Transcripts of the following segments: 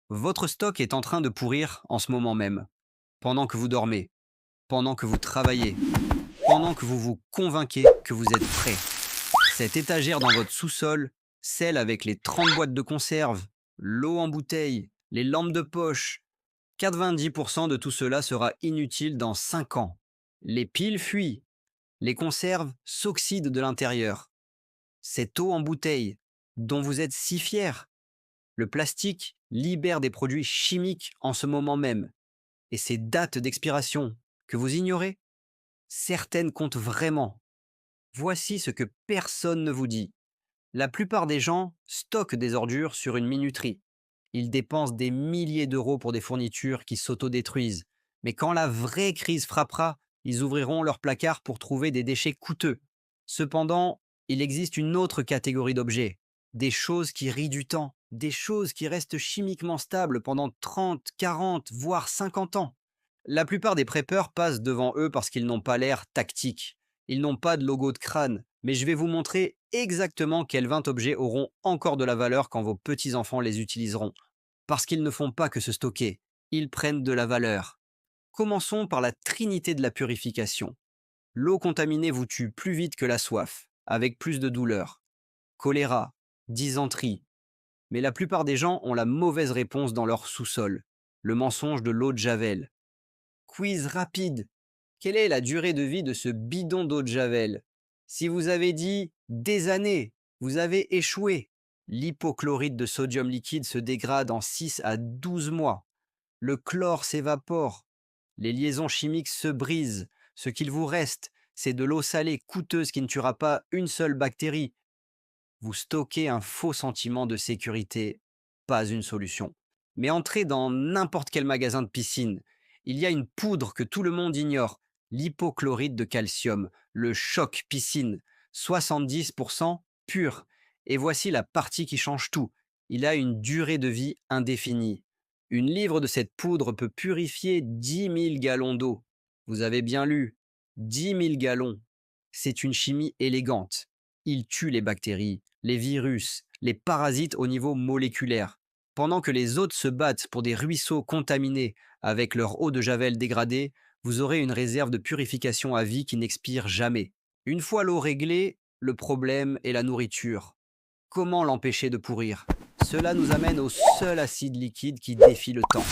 Votre stock est en train de pourrir en ce moment même, pendant que vous dormez, pendant que vous travaillez, pendant que vous vous convainquez que vous êtes prêt. Cette étagère dans votre sous-sol, celle avec les 30 boîtes de conserve, l'eau en bouteille, les lampes de poche, 90% de tout cela sera inutile dans 5 ans. Les piles fuient, les conserves s'oxydent de l'intérieur. Cette eau en bouteille, dont vous êtes si fier, le plastique libère des produits chimiques en ce moment même. Et ces dates d'expiration que vous ignorez, certaines comptent vraiment. Voici ce que personne ne vous dit. La plupart des gens stockent des ordures sur une minuterie. Ils dépensent des milliers d'euros pour des fournitures qui s'autodétruisent. Mais quand la vraie crise frappera, ils ouvriront leur placard pour trouver des déchets coûteux. Cependant, il existe une autre catégorie d'objets. Des choses qui rient du temps. Des choses qui restent chimiquement stables pendant 30, 40, voire 50 ans. La plupart des preppers passent devant eux parce qu'ils n'ont pas l'air tactiques. Ils n'ont pas de logo de crâne, mais je vais vous montrer exactement quels 20 objets auront encore de la valeur quand vos petits-enfants les utiliseront. Parce qu'ils ne font pas que se stocker, ils prennent de la valeur. Commençons par la trinité de la purification. L'eau contaminée vous tue plus vite que la soif, avec plus de douleur. Choléra, dysenterie. Mais la plupart des gens ont la mauvaise réponse dans leur sous-sol. Le mensonge de l'eau de Javel. Quiz rapide. Quelle est la durée de vie de ce bidon d'eau de Javel? Si vous avez dit des années, vous avez échoué. L'hypochlorite de sodium liquide se dégrade en 6 à 12 mois. Le chlore s'évapore. Les liaisons chimiques se brisent. Ce qu'il vous reste, c'est de l'eau salée coûteuse qui ne tuera pas une seule bactérie. Vous stockez un faux sentiment de sécurité, pas une solution. Mais entrez dans n'importe quel magasin de piscine. Il y a une poudre que tout le monde ignore, l'hypochlorite de calcium, le choc piscine, 70% pur. Et voici la partie qui change tout. Il a une durée de vie indéfinie. Une livre de cette poudre peut purifier 10 000 gallons d'eau. Vous avez bien lu, 10 000 gallons. C'est une chimie élégante. Il tue les bactéries, les virus, les parasites au niveau moléculaire. Pendant que les autres se battent pour des ruisseaux contaminés avec leur eau de javel dégradée, vous aurez une réserve de purification à vie qui n'expire jamais. Une fois l'eau réglée, le problème est la nourriture. Comment l'empêcher de pourrir? Cela nous amène au seul acide liquide qui défie le temps.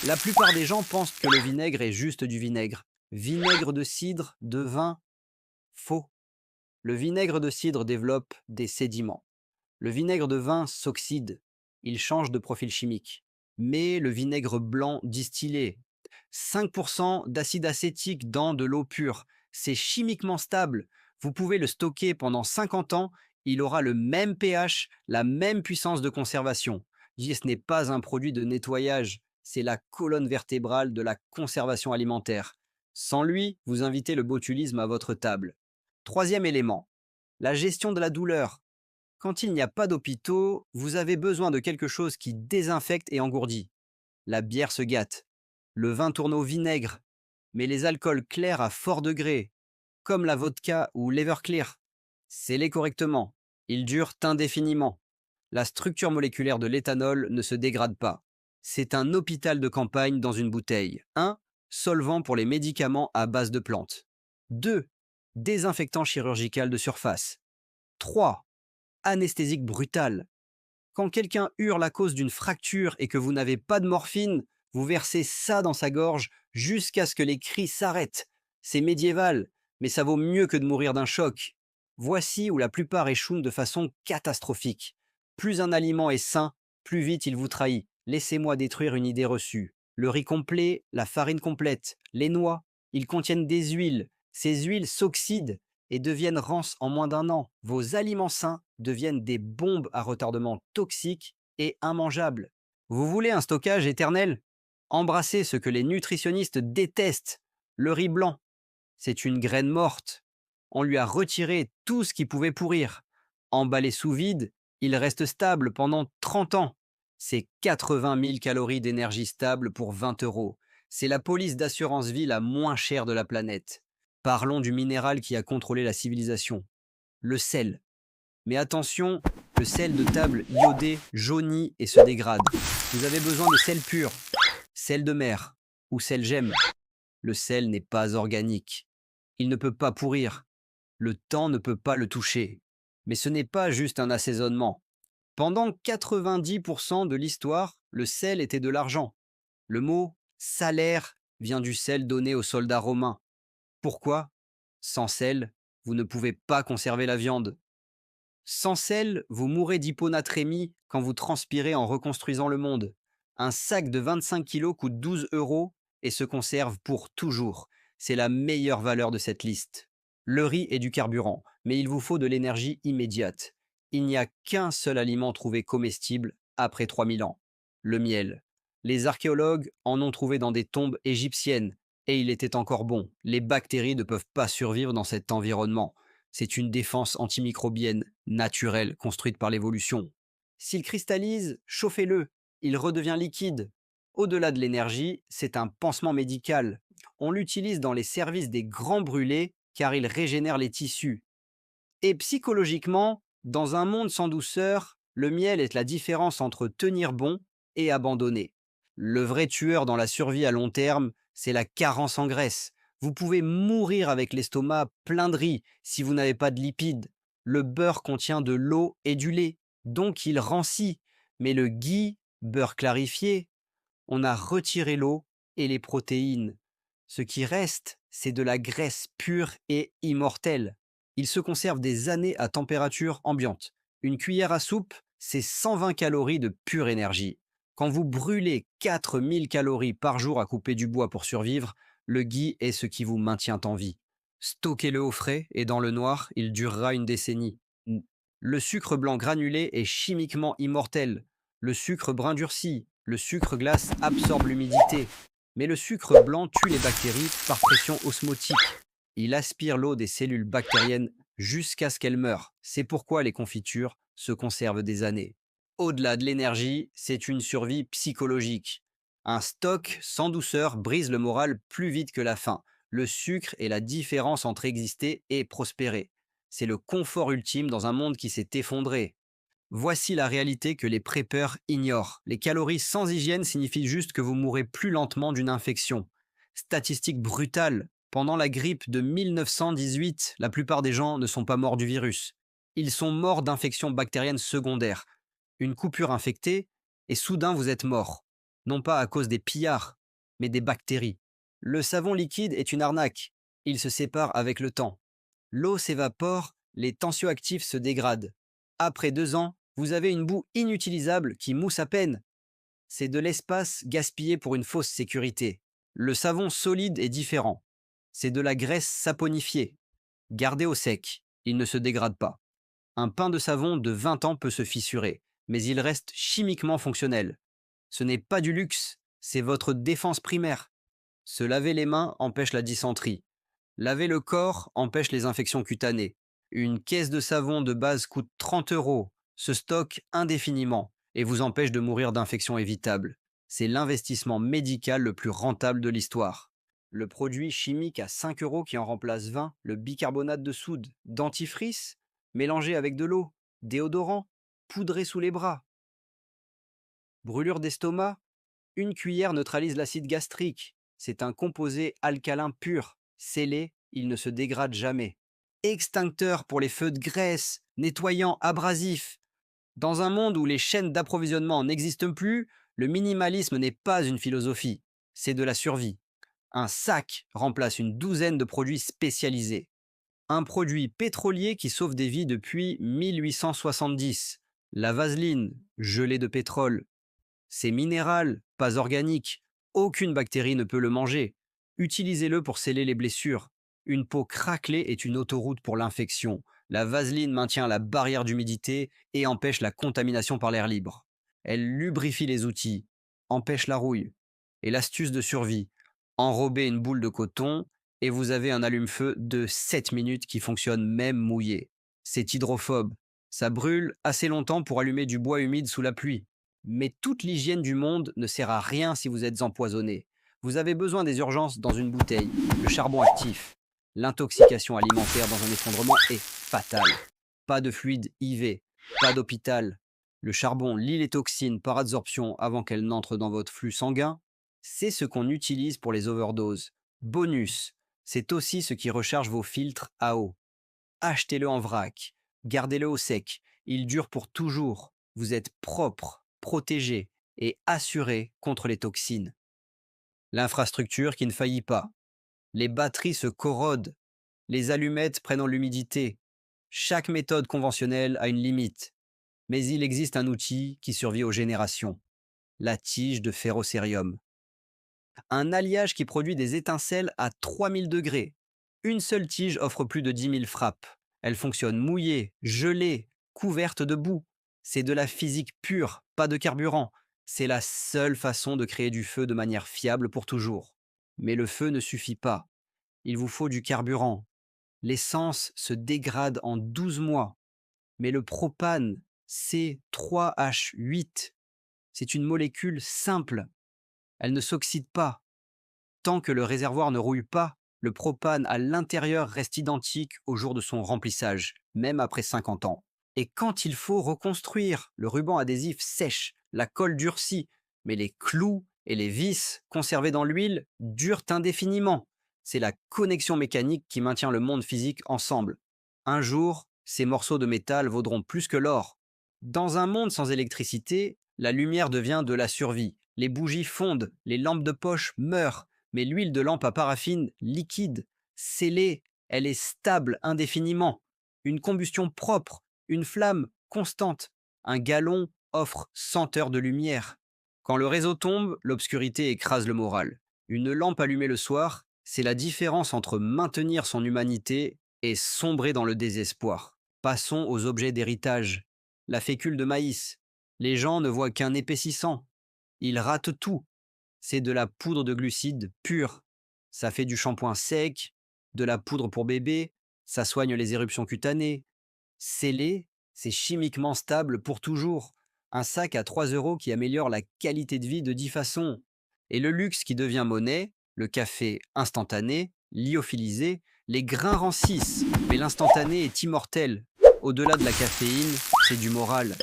La plupart des gens pensent que le vinaigre est juste du vinaigre. Vinaigre de cidre, de vin, faux. Le vinaigre de cidre développe des sédiments. Le vinaigre de vin s'oxyde, il change de profil chimique. Mais le vinaigre blanc distillé, 5% d'acide acétique dans de l'eau pure, c'est chimiquement stable. Vous pouvez le stocker pendant 50 ans, il aura le même pH, la même puissance de conservation. Ce n'est pas un produit de nettoyage, c'est la colonne vertébrale de la conservation alimentaire. Sans lui, vous invitez le botulisme à votre table. Troisième élément, la gestion de la douleur. Quand il n'y a pas d'hôpitaux, vous avez besoin de quelque chose qui désinfecte et engourdit. La bière se gâte, le vin tourne au vinaigre, mais les alcools clairs à fort degré, comme la vodka ou l'Everclear, scellés correctement, ils durent indéfiniment. La structure moléculaire de l'éthanol ne se dégrade pas. C'est un hôpital de campagne dans une bouteille. 1. Solvant pour les médicaments à base de plantes. 2. Désinfectant chirurgical de surface. 3. Anesthésique brutal. Quand quelqu'un hurle à cause d'une fracture et que vous n'avez pas de morphine, vous versez ça dans sa gorge jusqu'à ce que les cris s'arrêtent. C'est médiéval, mais ça vaut mieux que de mourir d'un choc. Voici où la plupart échouent de façon catastrophique. Plus un aliment est sain, plus vite il vous trahit. Laissez-moi détruire une idée reçue. Le riz complet, la farine complète, les noix, ils contiennent des huiles. Ces huiles s'oxydent et deviennent rances en moins d'un an. Vos aliments sains deviennent des bombes à retardement toxiques et immangeables. Vous voulez un stockage éternel? Embrassez ce que les nutritionnistes détestent, le riz blanc. C'est une graine morte. On lui a retiré tout ce qui pouvait pourrir. Emballé sous vide, il reste stable pendant 30 ans. C'est 80 000 calories d'énergie stable pour 20 euros. C'est la police d'assurance vie la moins chère de la planète. Parlons du minéral qui a contrôlé la civilisation, le sel. Mais attention, le sel de table iodé jaunit et se dégrade. Vous avez besoin de sel pur, sel de mer ou sel gemme. Le sel n'est pas organique. Il ne peut pas pourrir. Le temps ne peut pas le toucher. Mais ce n'est pas juste un assaisonnement. Pendant 90% de l'histoire, le sel était de l'argent. Le mot salaire vient du sel donné aux soldats romains. Pourquoi? Sans sel, vous ne pouvez pas conserver la viande. Sans sel, vous mourrez d'hyponatrémie quand vous transpirez en reconstruisant le monde. Un sac de 25 kilos coûte 12 euros et se conserve pour toujours. C'est la meilleure valeur de cette liste. Le riz est du carburant, mais il vous faut de l'énergie immédiate. Il n'y a qu'un seul aliment trouvé comestible après 3000 ans, le miel. Les archéologues en ont trouvé dans des tombes égyptiennes, et il était encore bon. Les bactéries ne peuvent pas survivre dans cet environnement. C'est une défense antimicrobienne naturelle construite par l'évolution. S'il cristallise, chauffez-le, il redevient liquide. Au-delà de l'énergie, c'est un pansement médical. On l'utilise dans les services des grands brûlés car il régénère les tissus. Et psychologiquement, dans un monde sans douceur, le miel est la différence entre tenir bon et abandonner. Le vrai tueur dans la survie à long terme, c'est la carence en graisse. Vous pouvez mourir avec l'estomac plein de riz si vous n'avez pas de lipides. Le beurre contient de l'eau et du lait, donc il rancit. Mais le ghee, beurre clarifié, on a retiré l'eau et les protéines. Ce qui reste, c'est de la graisse pure et immortelle. Il se conserve des années à température ambiante. Une cuillère à soupe, c'est 120 calories de pure énergie. Quand vous brûlez 4000 calories par jour à couper du bois pour survivre, le ghee est ce qui vous maintient en vie. Stockez-le au frais et dans le noir, il durera une décennie. Le sucre blanc granulé est chimiquement immortel. Le sucre brun durcit. Le sucre glace absorbe l'humidité. Mais le sucre blanc tue les bactéries par pression osmotique. Il aspire l'eau des cellules bactériennes jusqu'à ce qu'elles meurent. C'est pourquoi les confitures se conservent des années. Au-delà de l'énergie, c'est une survie psychologique. Un stock sans douceur brise le moral plus vite que la faim. Le sucre est la différence entre exister et prospérer. C'est le confort ultime dans un monde qui s'est effondré. Voici la réalité que les preppers ignorent. Les calories sans hygiène signifient juste que vous mourrez plus lentement d'une infection. Statistique brutale. Pendant la grippe de 1918, la plupart des gens ne sont pas morts du virus. Ils sont morts d'infections bactériennes secondaires. Une coupure infectée, et soudain vous êtes mort. Non pas à cause des pillards, mais des bactéries. Le savon liquide est une arnaque. Il se sépare avec le temps. L'eau s'évapore, les tensioactifs se dégradent. Après 2 ans, vous avez une boue inutilisable qui mousse à peine. C'est de l'espace gaspillé pour une fausse sécurité. Le savon solide est différent. C'est de la graisse saponifiée. Gardé au sec, il ne se dégrade pas. Un pain de savon de 20 ans peut se fissurer, mais il reste chimiquement fonctionnel. Ce n'est pas du luxe, c'est votre défense primaire. Se laver les mains empêche la dysenterie. Laver le corps empêche les infections cutanées. Une caisse de savon de base coûte 30 euros, se stocke indéfiniment et vous empêche de mourir d'infections évitables. C'est l'investissement médical le plus rentable de l'histoire. Le produit chimique à 5 euros qui en remplace 20, le bicarbonate de soude, dentifrice, mélangé avec de l'eau, déodorant, poudré sous les bras. Brûlure d'estomac, une cuillère neutralise l'acide gastrique. C'est un composé alcalin pur, scellé, il ne se dégrade jamais. Extincteur pour les feux de graisse, nettoyant, abrasif. Dans un monde où les chaînes d'approvisionnement n'existent plus, le minimalisme n'est pas une philosophie, c'est de la survie. Un sac remplace une douzaine de produits spécialisés. Un produit pétrolier qui sauve des vies depuis 1870. La vaseline, gelée de pétrole. C'est minéral, pas organique. Aucune bactérie ne peut le manger. Utilisez-le pour sceller les blessures. Une peau craquelée est une autoroute pour l'infection. La vaseline maintient la barrière d'humidité et empêche la contamination par l'air libre. Elle lubrifie les outils, empêche la rouille. Et l'astuce de survie, enrobez une boule de coton et vous avez un allume-feu de 7 minutes qui fonctionne même mouillé. C'est hydrophobe. Ça brûle assez longtemps pour allumer du bois humide sous la pluie. Mais toute l'hygiène du monde ne sert à rien si vous êtes empoisonné. Vous avez besoin des urgences dans une bouteille, le charbon actif. L'intoxication alimentaire dans un effondrement est fatale. pas de fluide IV, pas d'hôpital. Le charbon lie les toxines par adsorption avant qu'elles n'entrent dans votre flux sanguin. C'est ce qu'on utilise pour les overdoses. Bonus, c'est aussi ce qui recharge vos filtres à eau. Achetez-le en vrac, gardez-le au sec, il dure pour toujours. Vous êtes propre, protégé et assuré contre les toxines. L'infrastructure qui ne faillit pas. Les batteries se corrodent, les allumettes prennent en l'humidité. Chaque méthode conventionnelle a une limite, mais il existe un outil qui survit aux générations, la tige de ferrocérium. Un alliage qui produit des étincelles à 3000 degrés. Une seule tige offre plus de 10 000 frappes. Elle fonctionne mouillée, gelée, couverte de boue. C'est de la physique pure, pas de carburant. C'est la seule façon de créer du feu de manière fiable pour toujours. Mais le feu ne suffit pas. Il vous faut du carburant. L'essence se dégrade en 12 mois. Mais le propane, C3H8, c'est une molécule simple. Elle ne s'oxyde pas. Tant que le réservoir ne rouille pas, le propane à l'intérieur reste identique au jour de son remplissage, même après 50 ans. Et quand il faut reconstruire, le ruban adhésif sèche, la colle durcit, mais les clous et les vis conservés dans l'huile durent indéfiniment. C'est la connexion mécanique qui maintient le monde physique ensemble. Un jour, ces morceaux de métal vaudront plus que l'or. Dans un monde sans électricité, la lumière devient de la survie. Les bougies fondent, les lampes de poche meurent, mais l'huile de lampe à paraffine liquide, scellée, elle est stable indéfiniment. Une combustion propre, une flamme constante. Un gallon offre 100 heures de lumière. Quand le réseau tombe, l'obscurité écrase le moral. Une lampe allumée le soir, c'est la différence entre maintenir son humanité et sombrer dans le désespoir. Passons aux objets d'héritage. La fécule de maïs. Les gens ne voient qu'un épaississant. Ils ratent tout. C'est de la poudre de glucides pure. Ça fait du shampoing sec, de la poudre pour bébé, ça soigne les éruptions cutanées. Scellé, c'est chimiquement stable pour toujours. Un sac à 3 euros qui améliore la qualité de vie de 10 façons. Et le luxe qui devient monnaie, le café instantané, lyophilisé, les grains rancissent, mais l'instantané est immortel. Au-delà de la caféine, c'est du moral.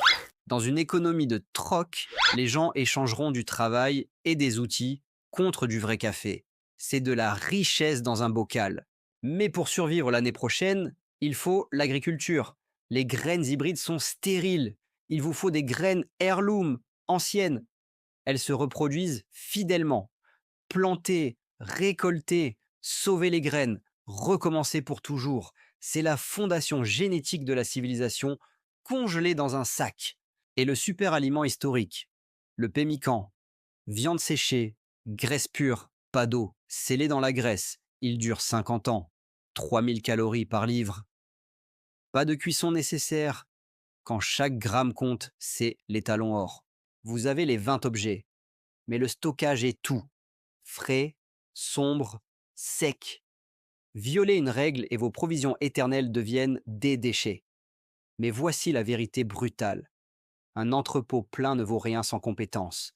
Dans une économie de troc, les gens échangeront du travail et des outils contre du vrai café. C'est de la richesse dans un bocal. Mais pour survivre l'année prochaine, il faut l'agriculture. Les graines hybrides sont stériles. Il vous faut des graines heirloom, anciennes. Elles se reproduisent fidèlement. Planter, récolter, sauver les graines, recommencer pour toujours. C'est la fondation génétique de la civilisation congelée dans un sac. Et le super aliment historique, le pemmican, viande séchée, graisse pure, pas d'eau, scellé dans la graisse, il dure 50 ans, 3000 calories par livre. Pas de cuisson nécessaire, quand chaque gramme compte, c'est l'étalon or. Vous avez les 20 objets, mais le stockage est tout. Frais, sombre, sec. Violez une règle et vos provisions éternelles deviennent des déchets. Mais voici la vérité brutale. Un entrepôt plein ne vaut rien sans compétence.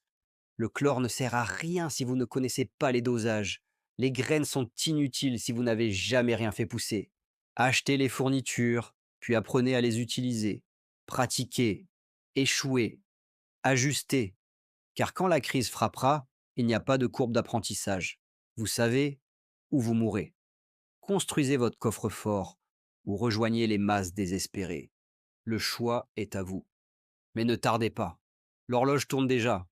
Le chlore ne sert à rien si vous ne connaissez pas les dosages. Les graines sont inutiles si vous n'avez jamais rien fait pousser. Achetez les fournitures, puis apprenez à les utiliser. Pratiquez, échouez, ajustez. Car quand la crise frappera, il n'y a pas de courbe d'apprentissage. Vous savez où vous mourrez. Construisez votre coffre-fort ou rejoignez les masses désespérées. Le choix est à vous. Mais ne tardez pas. L'horloge tourne déjà.